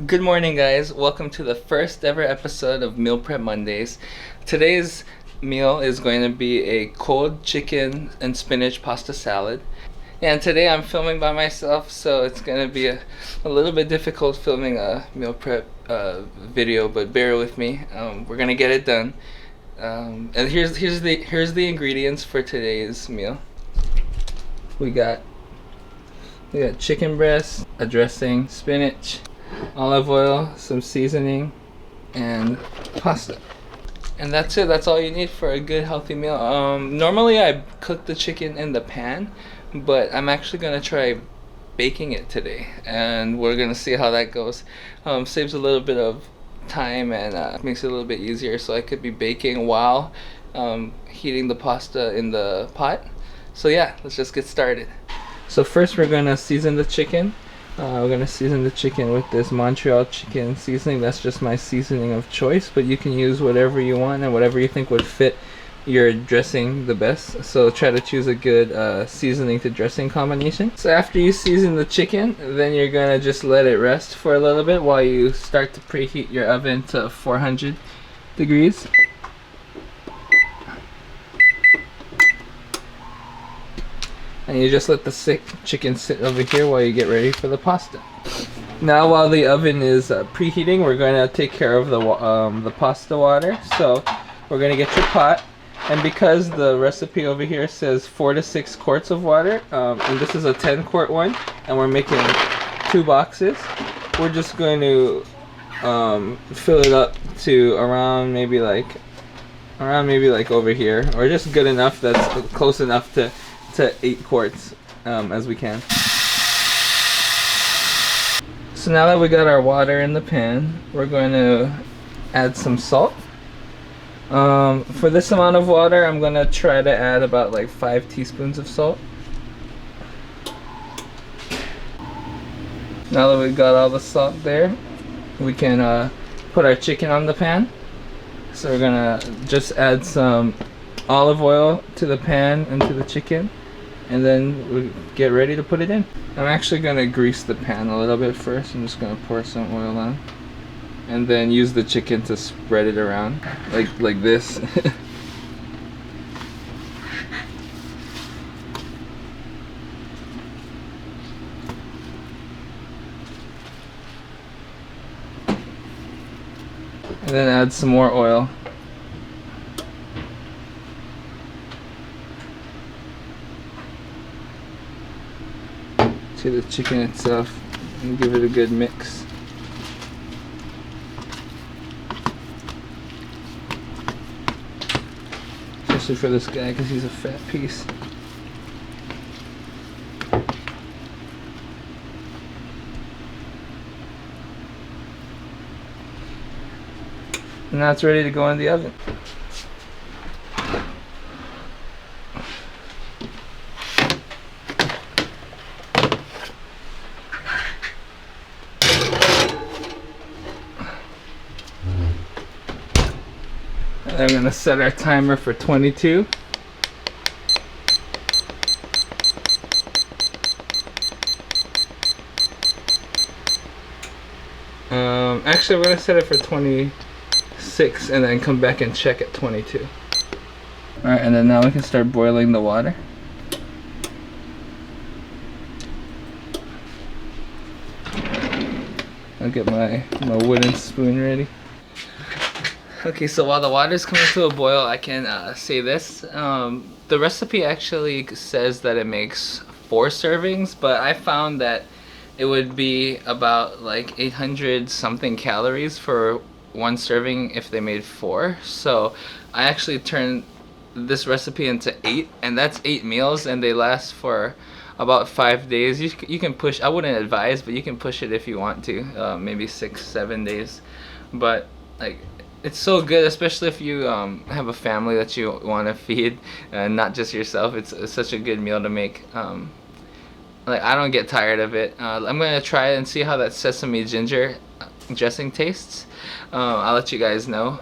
Good morning, guys. Welcome to the first ever episode of Meal Prep Mondays. Today's meal is going to be a cold chicken and spinach pasta salad. And today I'm filming by myself, so it's going to be a little bit difficult filming a meal prep video, but bear with me. We're going to get it done. And here's the ingredients for today's meal. We got chicken breast, a dressing, spinach, olive oil, some seasoning, and pasta. And that's it. That's all you need for a good healthy meal. Normally I cook the chicken in the pan, but I'm actually gonna try baking it today, and we're gonna see how that goes. Saves a little bit of time and makes it a little bit easier, so I could be baking while heating the pasta in the pot. So yeah, let's just get started. So first we're gonna season the chicken. We're gonna season the chicken with this Montreal chicken seasoning. That's just my seasoning of choice, but you can use whatever you want and whatever you think would fit your dressing the best. So try to choose a good seasoning to dressing combination. So after you season the chicken, then you're gonna just let it rest for a little bit while you start to preheat your oven to 400 degrees. And you just let the chicken sit over here while you get ready for the pasta. Now while the oven is preheating, we're going to take care of the pasta water. So we're going to get your pot, and because the recipe over here says 4 to 6 quarts of water, and this is a 10-quart one, and we're making 2 boxes, we're just going to fill it up to around maybe like over here, or just good enough that's close enough to 8 quarts as we can. So now that we got our water in the pan, we're going to add some salt. For this amount of water, I'm going to try to add about like 5 teaspoons of salt. Now that we've got all the salt there, we can put our chicken on the pan. So we're going to just add some olive oil to the pan and to the chicken, and then we get ready to put it in. I'm actually going to grease the pan a little bit first. I'm just going to pour some oil on, and then use the chicken to spread it around like this. And then add some more oil. To the chicken itself, and give it a good mix. Especially for this guy, because he's a fat piece. And now it's ready to go in the oven. I'm going to set our timer for 22. Actually, I'm going to set it for 26 and then come back and check at 22. Alright, and then now we can start boiling the water. I'll get my wooden spoon ready. Okay, so while the water is coming to a boil, I can say this. The recipe actually says that it makes 4 servings, but I found that it would be about like 800 something calories for 1 serving if they made 4. So I actually turned this recipe into 8, and that's 8 meals, and they last for about 5 days. You can push, I wouldn't advise, but you can push it if you want to, maybe 6-7 days. But like, it's so good, especially if you have a family that you want to feed, and not just yourself. It's such a good meal to make. Like, I don't get tired of it. I'm gonna try it and see how that sesame ginger dressing tastes. I'll let you guys know.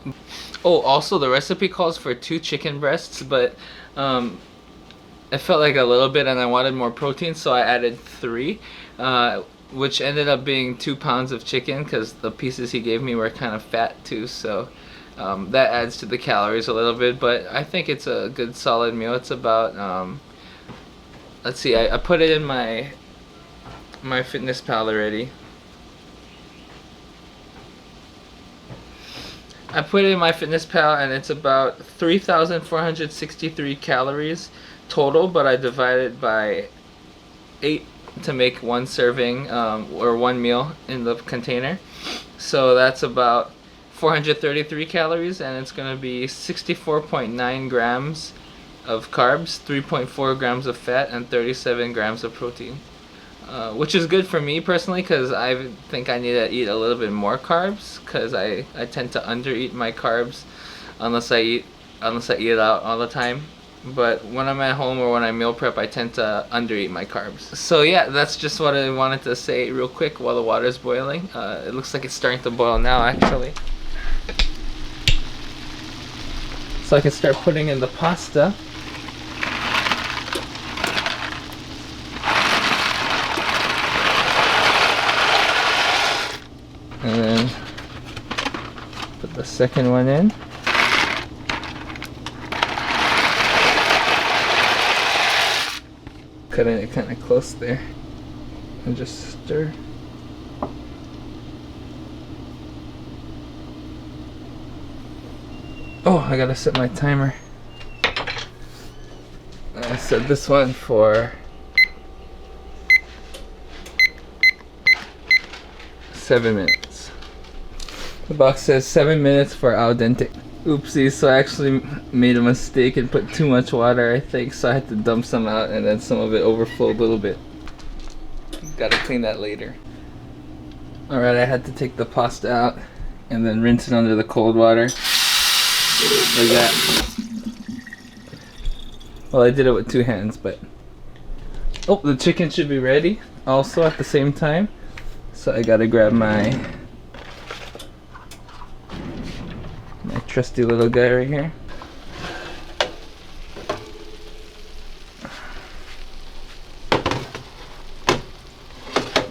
Oh, also the recipe calls for 2 chicken breasts, but it felt like a little bit and I wanted more protein, so I added 3. which ended up being 2 pounds of chicken because the pieces he gave me were kind of fat too, so that adds to the calories a little bit, but I think it's a good solid meal. It's about let's see, I put it in my Fitness Pal already. I put it in my Fitness Pal and it's about 3,463 calories total, but I divided by 8 to make one serving or one meal in the container. So that's about 433 calories, and it's going to be 64.9 grams of carbs, 3.4 grams of fat, and 37 grams of protein. Which is good for me personally, because I think I need to eat a little bit more carbs, because I tend to undereat my carbs unless I eat out all the time. But when I'm at home or when I meal prep, I tend to undereat my carbs. So yeah, that's just what I wanted to say real quick while the water's boiling. It looks like it's starting to boil now, actually. So I can start putting in the pasta. And then put the second one in. Cutting it kind of close there. And just stir. Oh, I gotta set my timer. I set this one for 7 minutes. The box says 7 minutes for al dente. Oopsie, so I actually made a mistake and put too much water, I think, so I had to dump some out and then some of it overflowed a little bit. Gotta clean that later. Alright, I had to take the pasta out and then rinse it under the cold water. Like that. Well, I did it with 2 hands, but... Oh, the chicken should be ready also at the same time. So I gotta grab my trusty little guy right here.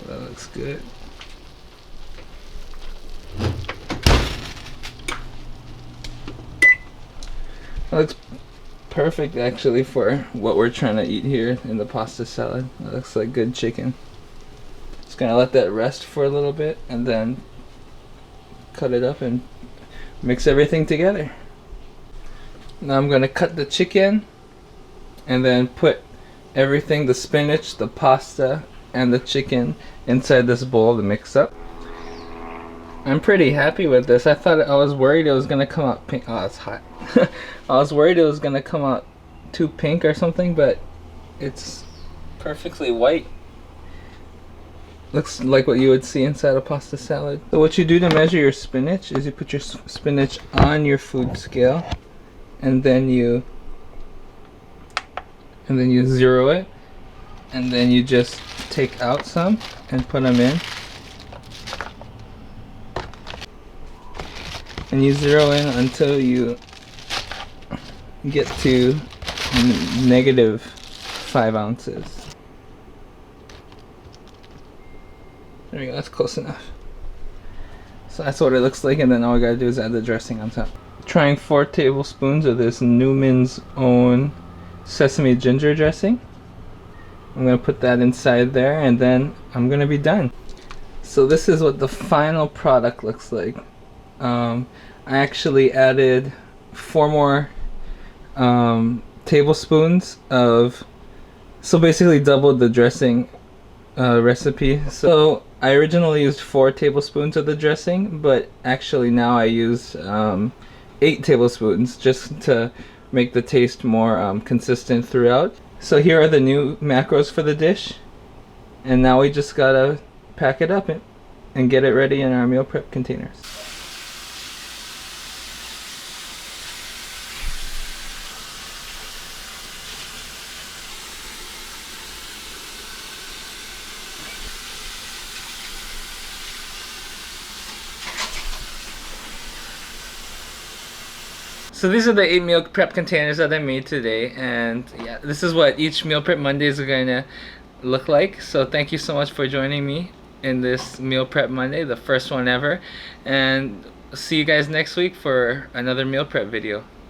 That looks good. That looks perfect actually for what we're trying to eat here in the pasta salad. That looks like good chicken. Just gonna let that rest for a little bit and then cut it up and mix everything together. Now I'm gonna cut the chicken and then put everything, the spinach, the pasta, and the chicken inside this bowl to mix up. I'm pretty happy with this. I was worried it was gonna come out pink. Oh, it's hot. I was worried it was gonna come out too pink or something, but it's perfectly white. Looks like what you would see inside a pasta salad. So what you do to measure your spinach is you put your spinach on your food scale, and then you zero it, and then you just take out some and put them in, and you zero in until you get to -5 ounces. There we go, that's close enough. So that's what it looks like, and then all we gotta do is add the dressing on top. Trying 4 tablespoons of this Newman's Own sesame ginger dressing. I'm gonna put that inside there, and then I'm gonna be done. So this is what the final product looks like. I actually added 4 more tablespoons of, so basically doubled the dressing recipe. So I originally used 4 tablespoons of the dressing, but actually now I use 8 tablespoons just to make the taste more consistent throughout. So here are the new macros for the dish, and now we just gotta pack it up and get it ready in our meal prep containers. So these are the 8 meal prep containers that I made today, and yeah, this is what each meal prep Mondays are going to look like. So thank you so much for joining me in this Meal Prep Monday, the first one ever. And see you guys next week for another meal prep video.